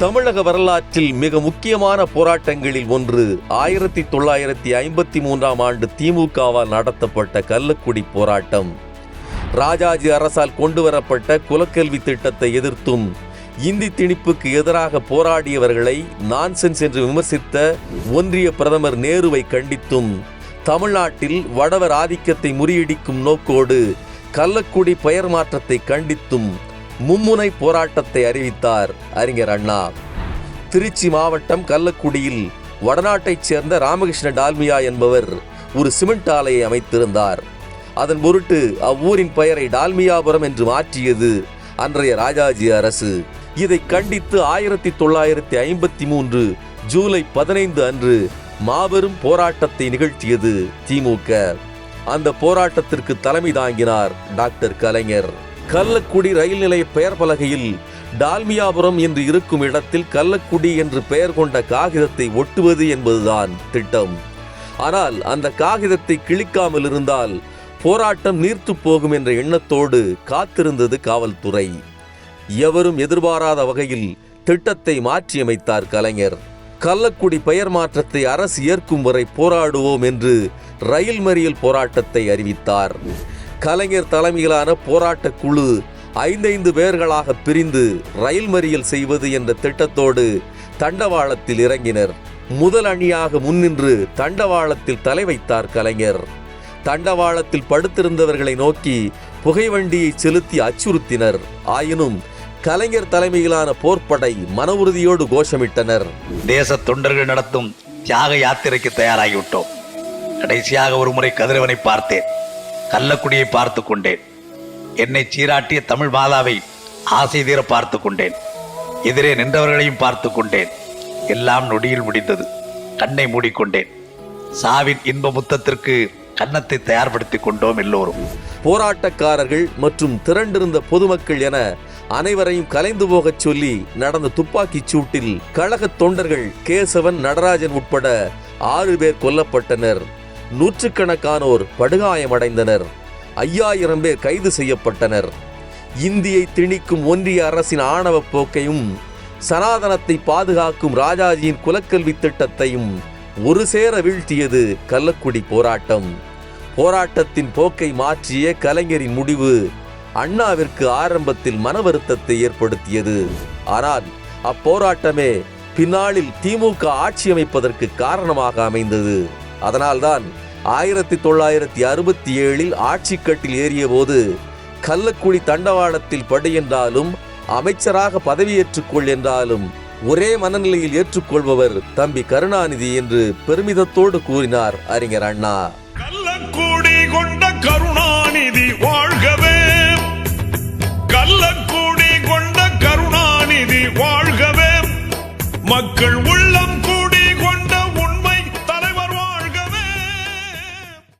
தமிழக வரலாற்றில் மிக முக்கியமான போராட்டங்களில் ஒன்று 1953ஆம் ஆண்டு திமுகவால் நடத்தப்பட்ட கள்ளக்குடி போராட்டம். ராஜாஜி அரசால் கொண்டுவரப்பட்ட குலக்கல்வி திட்டத்தை எதிர்த்தும் இந்தி திணிப்புக்கு எதிராக போராடியவர்களை நான்சென்ஸ் என்று விமர்சித்த ஒன்றிய பிரதமர் நேருவை கண்டித்தும் தமிழ்நாட்டில் வடவர் ஆதிக்கத்தை முறியடிக்கும் நோக்கோடு கள்ளக்குடி பெயர் மாற்றத்தை கண்டித்தும் மும்முனை போராட்டத்தை அறிவித்தார் அறிஞர் அண்ணா. திருச்சி மாவட்டம் கள்ளக்குடியில் வடநாட்டைச் சேர்ந்த ராமகிருஷ்ண டால்மியா என்பவர் ஒரு சிமெண்ட் ஆலையை அமைத்திருந்தார். அதன் பொருட்டு அவ்வூரின் பெயரை டால்மியாபுரம் என்று மாற்றியது அன்றைய ராஜாஜி அரசு. இதை கண்டித்து 1953 ஜூலை 15 அன்று மாபெரும் போராட்டத்தை நிகழ்த்தியது திமுக. அந்த போராட்டத்திற்கு தலைமை தாங்கினார் டாக்டர் கலைஞர். கள்ளக்குடி ரயில் நிலைய பெயர் பலகையில் டால்மியாபுரம் என்று இருக்கும் இடத்தில் கள்ளக்குடி என்று பெயர் கொண்ட காகிதத்தை ஒட்டுவது என்பதுதான் திட்டம். ஆனால் அந்த காகிதத்தை கிழிக்காமல் இருந்தால் போராட்டம் நீர்த்து போகும் என்ற எண்ணத்தோடு காத்திருந்தது காவல்துறை. எவரும் எதிர்பாராத வகையில் திட்டத்தை மாற்றியமைத்தார் கலைஞர். கள்ளக்குடி பெயர் மாற்றத்தை அரசு ஏற்கும் வரை போராடுவோம் என்று ரயில் மறியல் போராட்டத்தை அறிவித்தார். கலைஞர் தலைமையிலான போராட்ட குழு 5 பேர்களாக பிரிந்து ரயில் மறியல் செய்வது என்ற திட்டத்தோடு தண்டவாளத்தில் இறங்கினர். முதல் அணியாக முன்னின்று தண்டவாளத்தில் தலை வைத்தார் கலைஞர். தண்டவாளத்தில் படுத்திருந்தவர்களை நோக்கி புகைவண்டியை செலுத்தி அச்சுறுத்தினர். ஆயினும் கலைஞர் தலைமையிலான போர்ப்படை மன உறுதியோடு கோஷமிட்டனர். தேச தொண்டர்கள் நடத்தும் தியாக யாத்திரைக்கு தயாராகிவிட்டோம். கடைசியாக ஒரு முறை கதிரவனை பார்த்தேன், கள்ளக்குடியை பார்த்து கொண்டேன், என்னை சீராட்டிய தமிழ் மாதாவை ஆசை தீர பார்த்து கொண்டேன், எதிரே நின்றவர்களையும் பார்த்து கொண்டேன். எல்லாம் நொடியில் முடிந்தது. கண்ணை மூடிக்கொண்டேன். சாவின் இன்ப முத்தத்திற்கு கன்னத்தை தயார்படுத்திக் கொண்டோம் எல்லோரும். போராட்டக்காரர்கள் மற்றும் திரண்டிருந்த பொதுமக்கள் என அனைவரையும் கலைந்து போகச் சொல்லி நடந்த துப்பாக்கிச் சூட்டில் கழக தொண்டர்கள் கேசவன், நடராஜன் உட்பட 6 பேர் கொல்லப்பட்டனர். நூற்றுக்கணக்கானோர் படுகாயமடைந்தனர். 5000 பேர் கைது செய்யப்பட்டனர். இந்தியை திணிக்கும் ஒன்றிய அரசின் ஆணவ போக்கையும் சனாதனத்தை பாதுகாக்கும் ராஜாஜியின் குலக்கல்வி திட்டத்தையும் ஒரு சேர வீழ்த்தியது கள்ளக்குடி போராட்டம். போராட்டத்தின் போக்கை மாற்றிய கலைஞரின் முடிவு அண்ணாவிற்கு ஆரம்பத்தில் மன வருத்தத்தை ஏற்படுத்தியது. ஆனால் அப்போராட்டமே பின்னாளில் திமுக ஆட்சி அமைப்பதற்கு காரணமாக அமைந்தது. அதனால்தான் 1967 ஆட்சி கட்டில் ஏறிய போது கள்ளக்குடி தண்டவாளத்தில் படு என்றாலும் அமைச்சராக பதவியேற்றுக்கொள் என்றாலும் ஒரே மனநிலையில் ஏற்றுக்கொள்பவர் தம்பி கருணாநிதி என்று பெருமிதத்தோடு கூறினார் அறிஞர் அண்ணா. கள்ளக்குடி கொண்ட கருணாநிதி வாழ்கவே, கள்ளக்குடி கொண்ட கருணாநிதி வாழ்கவே, மக்கள் உள்ளம்